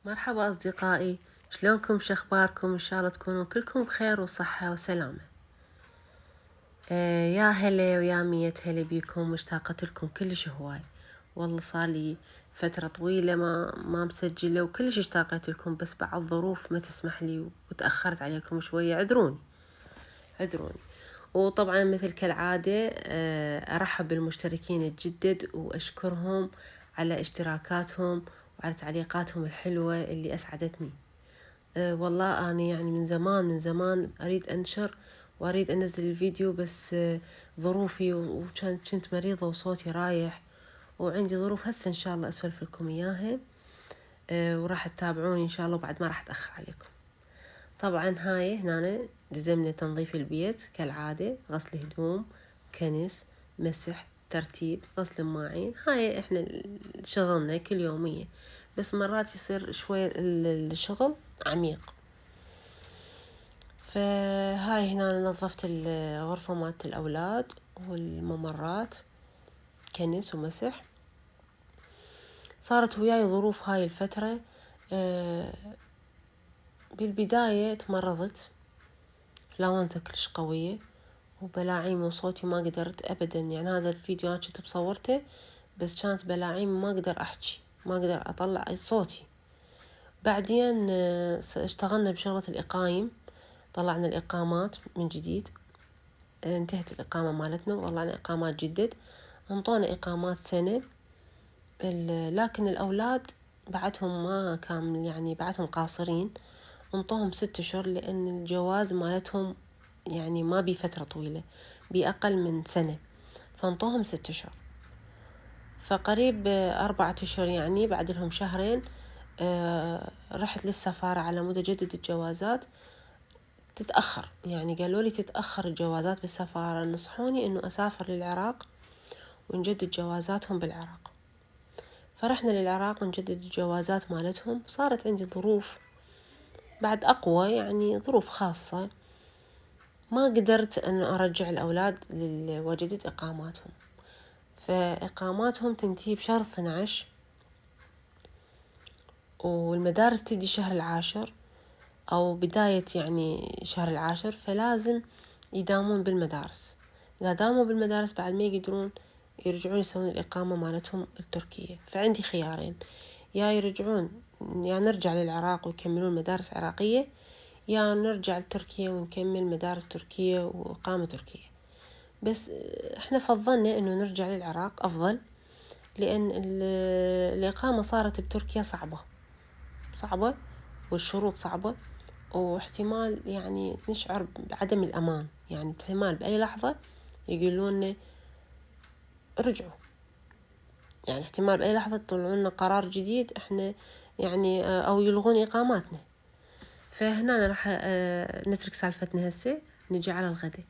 مرحبا أصدقائي، شلونكم؟ شخباركم؟ إن شاء الله تكونوا كلكم بخير وصحة وسلامة. يا هلا ويا مية هلا بيكم، مشتاقة لكم كلش هواي. والله صار لي فترة طويلة ما مسجلة وكلش اشتاقت لكم، بس بعض ظروف ما تسمح لي وتأخرت عليكم شوية، عذروني. وطبعا مثل كالعادة أرحب بالمشتركين الجدد وأشكرهم على اشتراكاتهم وعلى تعليقاتهم الحلوة اللي أسعدتني. والله أنا يعني من زمان أريد أنشر وأريد أنزل الفيديو، بس ظروفي وكنت مريضة وصوتي رايح، وعندي ظروف هسه إن شاء الله أسولف لكم إياها. وراح تتابعوني إن شاء الله وبعد ما راح أتأخر عليكم. طبعا هاي هنا لزمنا تنظيف البيت كالعادة، غسل هدوم، كنس، مسح، ترتيب، غسل المواعين. هاي احنا شغلنا كل يومية، بس مرات يصير شوي الشغل عميق. فهاي هنا نظفت الغرفة مالت الأولاد والممرات، كنس ومسح. صارت وياي ظروف هاي الفترة. بالبداية تمرضت، فلاونزا كلش قوية وبلاعيم وصوتي ما قدرت أبدا، يعني هذا الفيديو أنا كنت بصورته بس كانت بلاعيم ما أقدر أحكي، ما أقدر أطلع صوتي. بعدين اشتغلنا بشغلة الإقايم، طلعنا الإقامات من جديد. انتهت الإقامة مالتنا وطلعنا إقامات جدد، انطونا إقامات سنة. لكن الأولاد بعدهم ما كامل، يعني بعدهم قاصرين، انطوهم 6 أشهر، لأن الجواز مالتهم يعني ما بي فترة طويلة، بأقل من سنة، فانطوهم 6 أشهر. فقريب 4 أشهر، يعني بعد لهم شهرين رحت للسفارة على مود أجدد الجوازات. تتأخر، يعني قالوا لي تتأخر الجوازات بالسفارة، نصحوني إنه أسافر للعراق ونجدد جوازاتهم بالعراق. فرحنا للعراق ونجدد الجوازات مالتهم. صارت عندي ظروف بعد أقوى، يعني ظروف خاصة، ما قدرت أن أرجع الأولاد لوجدة إقاماتهم. فإقاماتهم تنتهي بشهر 12 والمدارس تبدي شهر 10 أو بداية يعني شهر 10، فلازم يداومون بالمدارس. إذا داموا بالمدارس بعد ما يقدرون يرجعون يسوون الإقامة مالتهم التركية. فعندي خيارين، يا يرجعون، يا نرجع للعراق ويكملون مدارس عراقية، يا نرجع لتركيا ونكمل مدارس تركية وإقامة تركية. بس احنا فضلنا انه نرجع للعراق افضل، لان الإقامة صارت بتركيا صعبة والشروط صعبة، واحتمال يعني نشعر بعدم الأمان، يعني احتمال بأي لحظة يقولون رجعوا، يعني احتمال بأي لحظة يطلعون لنا قرار جديد احنا يعني أو يلغون إقاماتنا. فهنا راح نترك سالفتنا هسه، نجي على الغداء.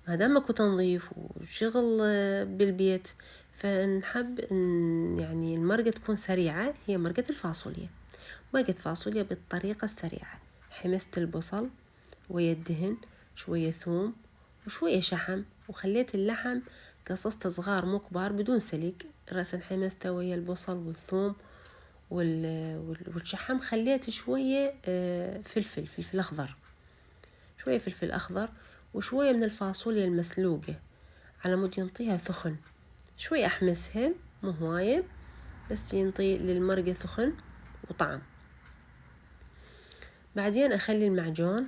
ما دام اكو تنظيف وشغل بالبيت، فنحب ان يعني المرقة تكون سريعة. هي مرقة الفاصوليا، مرقة فاصوليا بالطريقة السريعة. حمست البصل ويا الدهن، شوية ثوم وشوية شحم، وخليت اللحم قصصته صغار مو كبار بدون سليق. رأسا حمسته ويا البصل والثوم والشحم. خليت شوية فلفل أخضر، شوية فلفل أخضر وشوية من الفاصوليا المسلوقة، على مود ينطيها ثخن. شوية أحمسها مو هواية، بس ينطي للمرقة ثخن وطعم. بعدين أخلي المعجون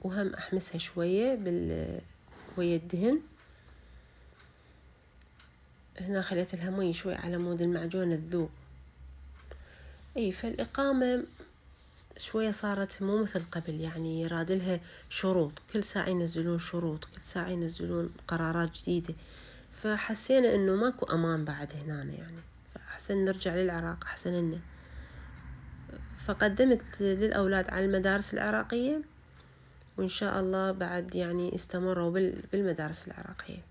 وهم أحمسها شوية ويا الدهن. هنا خليت لها مي شوي على مود المعجون الذوب. فالإقامة شوية صارت مو مثل قبل، يعني يرادلها شروط، كل ساعة ينزلون شروط، كل ساعة ينزلون قرارات جديدة. فحسينا انه ماكو امان بعد هنا، يعني فأحسن نرجع للعراق احسن لنا. فقدمت للأولاد على المدارس العراقية، وإن شاء الله بعد يعني استمروا بالمدارس العراقية.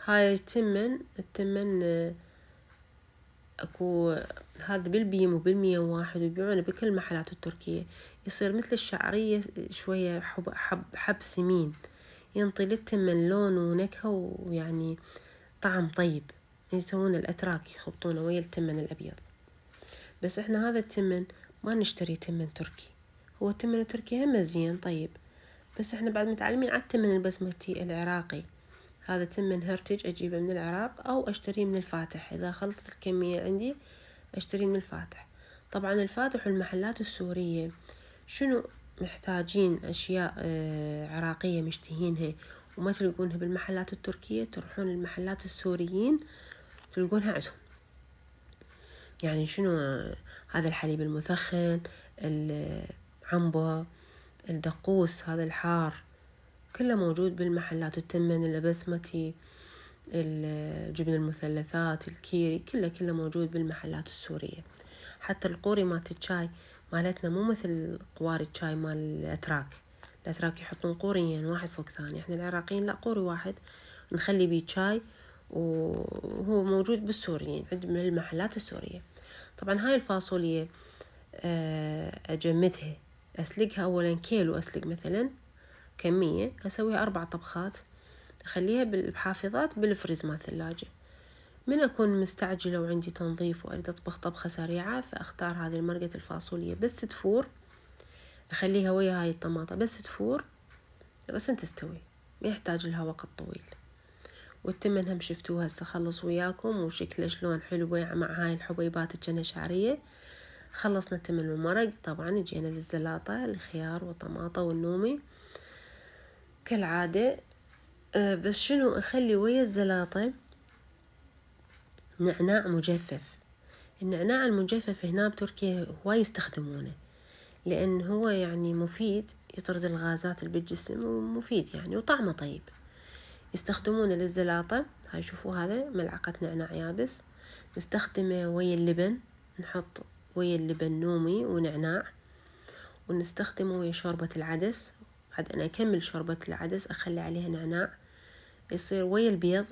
هاي التمن اكو هذا بالبيم وبال101 ويبيعونه بكل محلات التركية. يصير مثل الشعرية شوية حب سمين، ينطي للتمن لون ونكهة ويعني طعم طيب. يسوون الأتراك يخبطونه ويا التمن الأبيض. بس احنا هذا التمن ما نشتري تمن تركي، هو التمن التركي هم زين طيب، بس احنا بعد متعلمين على التمن البسمتي العراقي. هذا تمن هرتج اجيبه من العراق او اشتريه من الفاتح، اذا خلصت الكمية عندي اشتريه من الفاتح. طبعا الفاتح والمحلات السورية شنو محتاجين اشياء عراقية مشتهينها وما تلقونها بالمحلات التركية، تروحون المحلات السوريين تلقونها عندهم. يعني شنو هذا الحليب المثخن، العنبة، الدقوس هذا الحار، كله موجود بالمحلات. التمن البسمتي، الجبن المثلثات، الكيري، كله موجود بالمحلات السورية. حتى القوري مالت الشاي مالتنا مو مثل قواري الشاي مال الأتراك. الأتراك يحطون قوريين واحد فوق ثاني، احنا العراقيين لا، قوري واحد نخلي بيه شاي، وهو موجود بالسوريين عند من المحلات السورية. طبعا هاي الفاصوليا أجمدها، أسلقها أولا كيلو، أسلق مثلا كمية، أسويها 4 طبخات، أخليها بالحافظات بالفريز مال الثلاجة. من أكون مستعجلة وعندي تنظيف وأريد أطبخ طبخة سريعة، فأختار هذه المرقة الفاصوليا بس تفور، أخليها ويا هاي الطماطة بس تفور بس تستوي، ما يحتاج لها وقت طويل. والتمن هم شفتوها هسه خلص وياكم وشكله شلون حلو مع هاي الحبيبات الجنشعرية. خلصنا التمن والمرق. طبعا جينا للزلاطة، الخيار والطماطة والنومي كالعادة. بس شنو أخلي ويا الزلاطة نعناع مجفف. النعناع المجفف هنا بتركيا هواي يستخدمونه، لأن هو يعني مفيد، يطرد الغازات اللي بالجسم ومفيد يعني وطعمه طيب. يستخدمونه للزلاطة. هاي شوفوا هذا ملعقة نعناع يابس، نستخدمه ويا اللبن، نحط ويا اللبن نومي ونعناع، ونستخدمه ويا شوربة العدس. بعد أنا أكمل شوربة العدس أخلي عليها نعناع، يصير ويا البيض،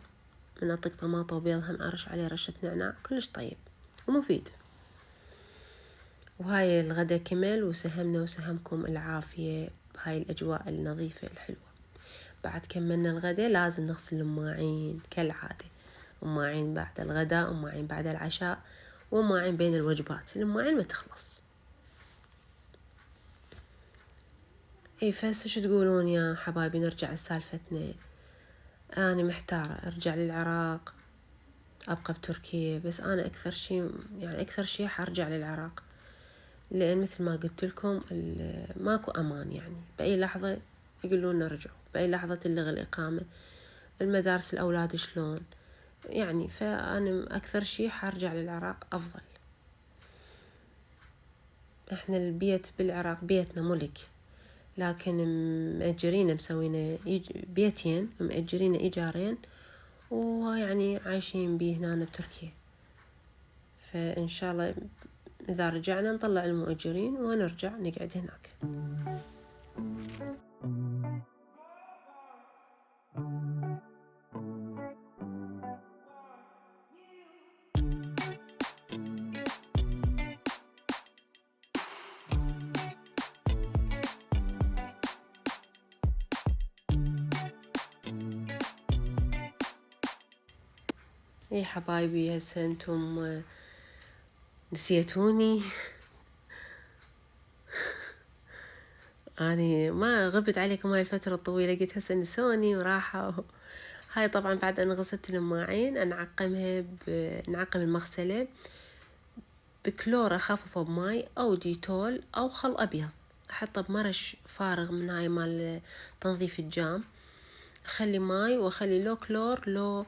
نطق طماطة وبيض هم أرش عليه رشة نعناع، كلش طيب ومفيد. وهاي الغدا كمل، وسهمنا وسهمكم العافية بهاي الأجواء النظيفة الحلوة. بعد كملنا الغدا لازم نغسل المواعين كالعادة، مواعين بعد الغداء ومواعين بعد العشاء ومواعين بين الوجبات، المواعين ما تخلص. اي فهسه شو تقولون يا حبايبي؟ نرجع لسالفتنا. أنا محتارة أرجع للعراق أبقى بتركيا، بس أنا أكثر شي حرجع للعراق، لأن مثل ما قلت لكم ماكو أمان، يعني بأي لحظة يقولون نرجعوا، بأي لحظة تلغي الإقامة، المدارس الأولاد شلون يعني. فأنا أكثر شي حرجع للعراق أفضل. إحنا البيت بالعراق بيتنا ملك، لكن مأجرين مسوينا بيتين مأجرين إيجارين، ويعني عايشين بيه هنا بتركيا. فإن شاء الله إذا رجعنا نطلع المؤجرين ونرجع نقعد هناك. اي حبايبي هسه انتم نسيتوني. اني ما غبت عليكم هاي الفترة الطويلة، قلت هسه نسوني وراحة. هاي طبعا بعد ان غسلت المواعين نعقم المغسلة بكلور اخففه بماي او ديتول او خل ابيض، احطه بمرش فارغ من هاي مال تنظيف الجام، اخلي ماي واخلي لو كلور لو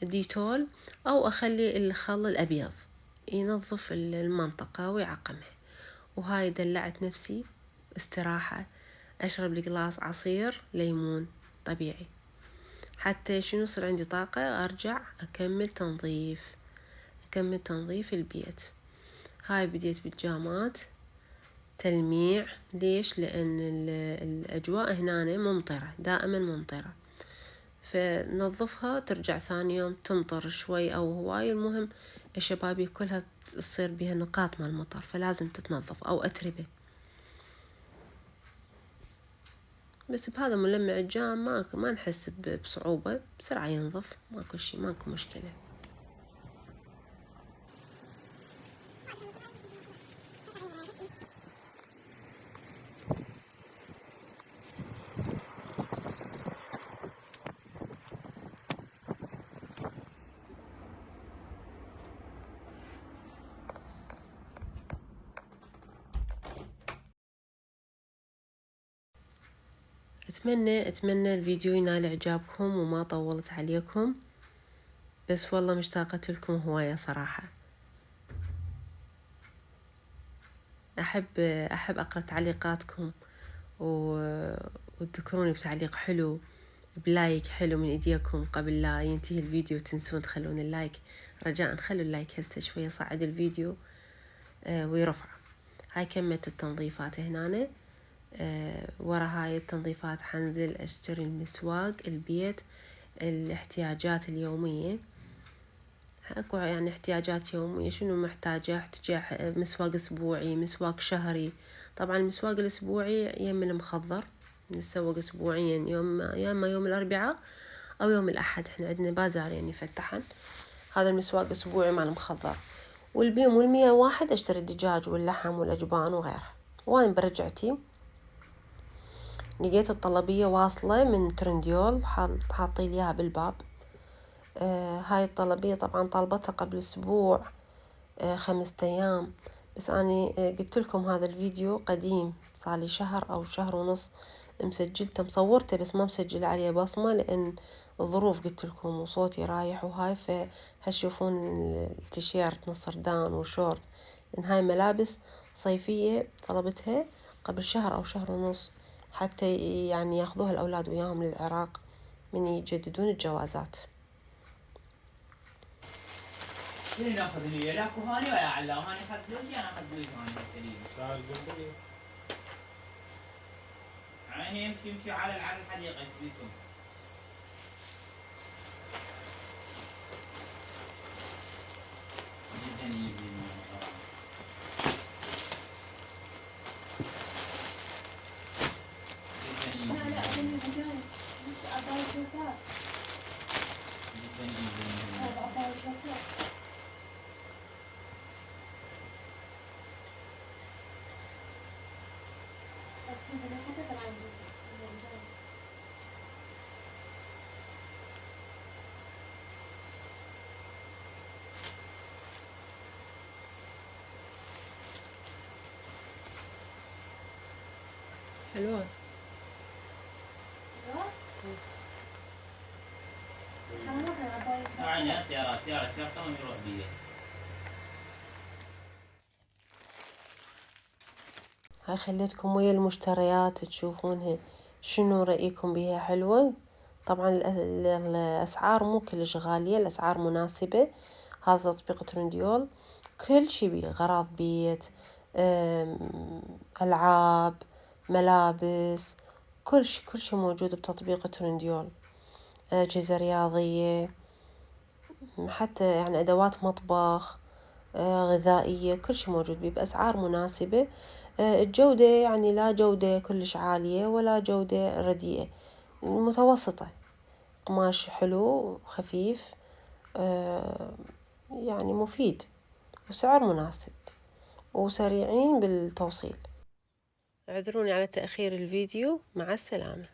ديتول، او اخلي الخل الابيض ينظف المنطقة ويعقمها. وهاي دلعت نفسي استراحة، اشرب لي قلاص عصير ليمون طبيعي، حتى شنو يصير عندي طاقة ارجع اكمل تنظيف البيت. هاي بديت بالجامات تلميع. ليش؟ لأن الأجواء هنا ممطرة، دائما ممطرة، فنظفها ترجع ثاني يوم تمطر شوي أو هواي، المهم الشبابيك كلها تصير بها نقاط مال المطر، فلازم تتنظف أو أتربة. بس بهذا ملمع الجام ما نحس بصعوبة، بسرعة ينظف، ماكو شي، ماكو مشكلة. أتمنى الفيديو ينال إعجابكم وما طولت عليكم، بس والله مشتاقة لكم هواية صراحة. أحب أقرأ تعليقاتكم وتذكروني بتعليق حلو، بلايك حلو من إيديكم قبل لا ينتهي الفيديو. تنسون تخلون اللايك، رجاء خلوا اللايك هسه شوية صعد الفيديو ويرفع. هاي كمية التنظيفات هنا. ورا هاي التنظيفات حنزل أشتري المسواق البيت، الاحتياجات اليومية. اكو يعني احتياجات يومية، شنو محتاجة؟ احتاج مسواق اسبوعي، مسواق شهري. طبعا المسواق الاسبوعي يم المخضر نتسوق اسبوعيا، يا اما يوم الاربعاء او يوم الاحد، احنا عندنا بازار يعني يفتحن. هذا المسواق اسبوعي مال المخضر. والبيم والمية واحد اشتري الدجاج واللحم والاجبان وغيرها. وين برجعتي لقيت الطلبية واصلة من ترنديول، حاطين ليها بالباب. هاي الطلبية طبعا طالبتها قبل أسبوع 5 أيام، بس أنا قلت لكم هذا الفيديو قديم، صارلي شهر أو شهر ونص مسجلته مصورته، بس ما مسجل عليه بصمة لأن الظروف قلت لكم وصوتي رايح وهاي. فهتشوفون التيشيرت نصردان وشورت، لأن هاي ملابس صيفية طلبتها قبل شهر أو شهر ونص، حتى يعني ياخذوها الأولاد وياهم للعراق من يجددون الجوازات. شنو ناخذ هي؟ لا كهاني ولا علاو، هاني اخذ فلوسي، انا اخذ فلوس هاني بالسليم. صار الجمبري. عيني يمشي على الحديقة فيكم. جدا يجي لا لا انا جاي بس عباية شوكات. جدا يجي عباية شوكات. حلوات. عيني سيارات شرطة وين يروح بيه. هاي خليتكم ويا المشتريات تشوفونها شنو رأيكم بها حلوة. طبعا الأسعار مو كلش غالية، الأسعار مناسبة. هذا تطبيق ترنديول كل شي بيه، غراض بيت، ألعاب، ملابس، كل شي موجود بتطبيق ترنديول. أجهزة رياضية، حتى يعني أدوات مطبخ، غذائية، كل شي موجود بيه بأسعار مناسبة. الجودة يعني لا جودة كلش عالية ولا جودة رديئة، متوسطة. قماش حلو خفيف، يعني مفيد، وسعر مناسب، وسريعين بالتوصيل. اعذروني على تأخير الفيديو، مع السلامة.